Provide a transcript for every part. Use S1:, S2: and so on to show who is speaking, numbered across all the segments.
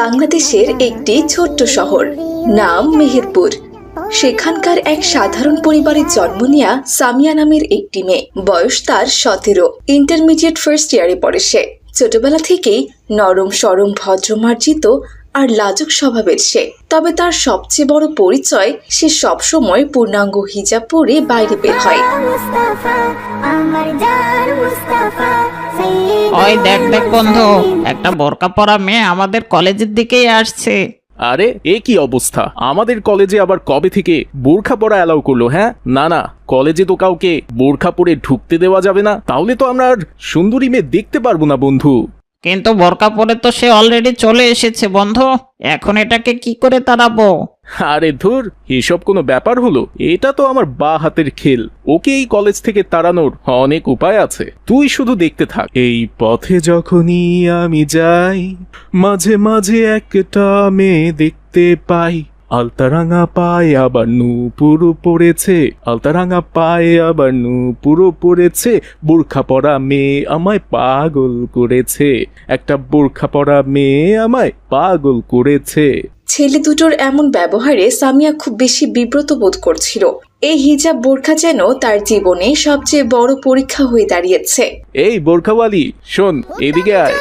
S1: বাংলাদেশের একটি ছোট্ট শহর, নাম মেহেরপুর। সেখানকার এক সাধারণ পরিবারে জন্ম নেয়া সামিয়া নামের একটি মেয়ে। বয়স তার 17। ইন্টারমিডিয়েট ফার্স্ট ইয়ারে পড়ে সে। ছোটবেলা থেকেই নরম সরম ভদ্রমার্জিত আর লাজুক স্বভাবের সে। তবে তার সবচেয়ে বড় পরিচয়, সে সবসময় পূর্ণাঙ্গ হিজাব পরে বাইরে বের হয়।
S2: ওই দেখ দেখ বন্ধু, একটা বোরকা পরা মেয়ে আমাদের কলেজের দিকেই আসছে।
S3: আরে এ কি অবস্থা? আমাদের কলেজে আবার কবে থেকে বোরখা পরা অ্যালাউ করলো? হ্যাঁ, না না, কলেজে তো কাউকে বোরখা পরে ঢুকতে দেওয়া যাবে না। তাহলে তো আমরা আর সুন্দরী মেয়ে দেখতে পারবো না বন্ধু।
S2: কিন্তু বোরকা পরে তো সে অলরেডি চলে এসেছে বন্ধু, এখন এটাকে কি করে তাড়াবো?
S3: আরে ধুর, এসব কোনো ব্যাপার হলো? এটা তো আমার বা হাতের খেল। ওকে এই কলেজ থেকে তাড়ানোর অনেক উপায় আছে, তুই শুধু দেখতে থাক। এই পথে যখনই আমি যাই, মাঝে মাঝে একটা মেয়ে দেখতে পাই। আলতারাঙা পায়ে আবার নূপুর পড়েছে, আলতারাঙা পায়ে আবার নূপুর পড়েছে। বোরখা পরা মেয়ে আমায় পাগল করেছে, একটা বোরখা পরা মেয়ে আমায় পাগল করেছে।
S1: ছেলে দুটোর এমন ব্যবহারে সামিয়া খুব বেশি বিব্রত বোধ করছিল। এই হিজাব বোরখা যেন তার জীবনে সবচেয়ে বড় পরীক্ষা হয়ে দাঁড়িয়েছে।
S3: এই বোরখাওয়ালি, শোন, এদিকে আয়।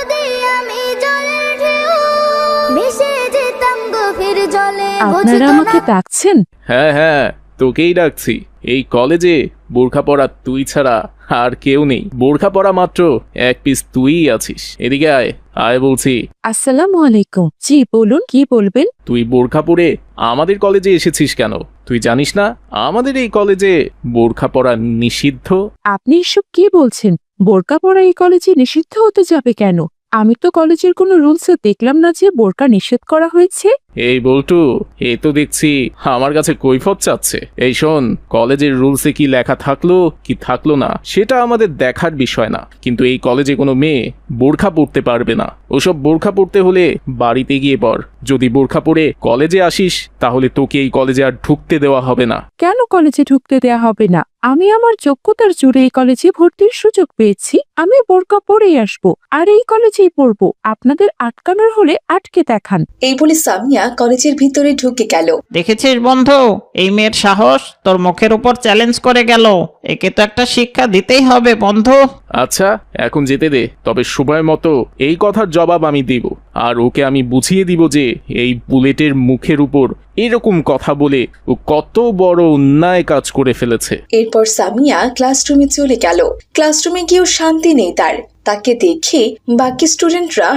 S4: আপনারা আমাকে ডাকছেন?
S3: হ্যাঁ হ্যাঁ, তোকেই ডাকছি। এই কলেজে বোরখা পরা তুই ছাড়া আর কেউ নেই। বোরখা পরা মাত্র এক পিস তুইই আছিস। এদিকে আয়, আয় বলছি।
S4: আসসালামু আলাইকুম। জি বলুন, কি বলবেন?
S3: তুই বোরখা পরে আমাদের কলেজে এসেছিস কেন? তুই জানিস না আমাদের এই কলেজে বোরখা পরা নিষিদ্ধ?
S4: আপনি এসব কি বলছেন? বোরকা পরা এই কলেজে নিষিদ্ধ হতে যাবে কেন? আমি তো কলেজের কোনো রুলসে দেখলাম না যে বোরকা নিষেধ করা হয়েছে।
S3: এই বল্টু, এ তো দেখছি আমার কাছে কৈফত চাচ্ছে। এই শোন, কলেজের রুলসে কি লেখা থাকলো কি থাকলো না সেটা আমাদের দেখার বিষয় না, কিন্তু এই কলেজে কোনো মেয়ে বোরখা পরতে পারবে না। ওসব বোরখা পরতে হলে বাড়িতে গিয়ে পর। যদি বোরখা পরে কলেজে আসিস তাহলে তোকে এই কলেজে আর ঢুকতে দেওয়া হবে না।
S4: কেন কলেজে ঢুকতে দেয়া হবে না? আমি আমার যোগ্যতার জোরে এই কলেজে ভর্তির সুযোগ পেয়েছি। আমি বোরকা পরেই আসবো আর এই কলেজেই পড়বো। আপনাদের আটকানোর হলে আটকে দেখান।
S1: এই বলে সামিয়া কলেজের ভিতরে ঢুকে গেল।
S2: দেখেছিস বন্ধু, এই মেয়ের সাহস তোর মুখের উপর চ্যালেঞ্জ করে গেল। একে তো একটা শিক্ষা দিতেই হবে বন্ধু।
S3: আচ্ছা, এখন যেতে দে, তবে সময় মতো এই কথার জবাব আমি দিব। আর ওকে আমি বুঝিয়ে দিব যে এই বুলেটের মুখের উপর এরকম কথা বলে ও কত বড় অন্যায় কাজ করে ফেলেছে।
S1: এরপর সামিয়া ক্লাসরুমে চলে গেল। ক্লাসরুমে গিয়েও শান্তি নেই তার। তাকে দেখে বাকি স্টুডেন্টরা